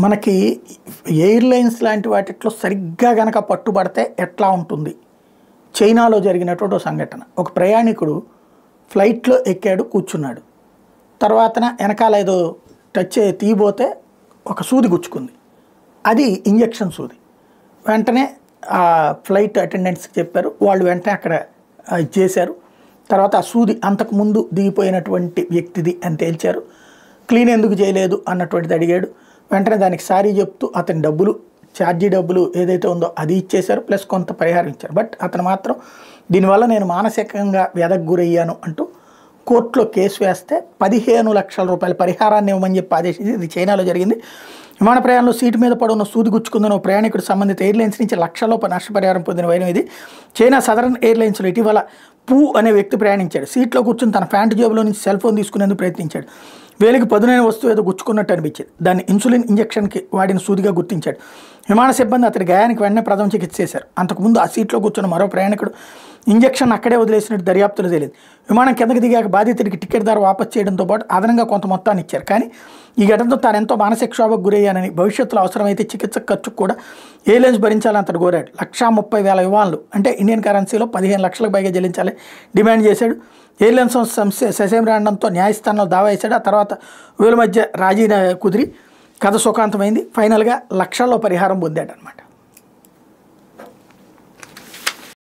మనకి ఎయిర్లైన్స్ లాంటి వాటిట్లో సరిగ్గా గనక పట్టుబడితే ఎట్లా ఉంటుంది? చైనాలో జరిగినటువంటి ఒక సంఘటన. ఒక ప్రయాణికుడు ఫ్లైట్లో ఎక్కాడు, కూర్చున్నాడు. తర్వాతన వెనకాల ఏదో తీయబోతే ఒక సూది గుచ్చుకుంది. అది ఇంజెక్షన్ సూది. వెంటనే ఆ ఫ్లైట్ అటెండెంట్స్కి చెప్పారు. వాళ్ళు వెంటనే అక్కడ చేశారు. తర్వాత ఆ సూది అంతకుముందు దిగిపోయినటువంటి వ్యక్తిది అని తేల్చారు. క్లీన్ ఎందుకు చేయలేదు అన్నటువంటిది అడిగాడు. వెంటనే దానికి సారీ చెప్తూ అతని ఛార్జీ డబ్బులు ఏదైతే ఉందో అది ఇచ్చేశారు, ప్లస్ కొంత పరిహారం ఇచ్చారు. బట్ అతను మాత్రం దీనివల్ల నేను మానసికంగా వ్యధకు గురయ్యాను అంటూ కోర్టులో కేసు వేస్తే 15 లక్షల రూపాయల పరిహారాన్ని ఇవ్వమని చెప్పి ఆదేశించి, ఇది చైనాలో జరిగింది. విమాన ప్రయాణంలో సీటు మీద పడున్న సూది గుచ్చుకుందని ఒక ప్రయాణికుడు సంబంధిత ఎయిర్లైన్స్ నుంచి లక్షల నష్టపరిహారం పొందిన వైనం ఇది. చైనా సదరన్ ఎయిర్లైన్స్లో ఇటీవల పూ అనే వ్యక్తి ప్రయాణించాడు. సీట్లో కూర్చుని తన ప్యాంటు జేబులో నుంచి సెల్ ఫోన్ తీసుకునేందుకు ప్రయత్నించాడు. వేలికి పదునైన వస్తువు ఏదో గుచ్చుకున్నట్టు అనిపించేది. దాన్ని ఇన్సులిన్ ఇంజెక్షన్కి వాడిన సూదిగా గుర్తించాడు. విమాన సిబ్బంది అతడి గాయానికి వెంటనే ప్రథమ చికిత్స చేశారు. అంతకుముందు ఆ సీట్లో కూర్చున్న మరో ప్రయాణికుడు ఇంజెక్షన్ అక్కడే వదిలేసినట్టు దర్యాప్తులు తెలియదు. విమానం కిందకి దిగాక బాధితుడికి టికెట్ ధర వాపసు చేయడంతో పాటు అదనంగా కొంత మొత్తాన్ని ఇచ్చారు. కానీ ఈ ఘటనతో తాను ఎంతో మానసిక క్షోభకు గురయ్యానని, భవిష్యత్తులో అవసరమైతే చికిత్స ఖర్చుకు కూడా ఎయిర్లైన్స్ భరించాలని అతడు కోరాడు. 1,30,000 యువాన్లు అంటే ఇండియన్ కరెన్సీలో 15 లక్షలకు పైగా చెల్లించాలి డిమాండ్ చేశాడు. ఎయిర్లైన్స్ సంస్థ ససేమిరాండంతో న్యాయస్థానంలో దావా వేశాడు. ఆ తర్వాత వీళ్ళ మధ్య రాజీ కుదిరి కథ సుఖాంతమైంది. ఫైనల్గా లక్షల్లో పరిహారం పొందాడు అనమాట.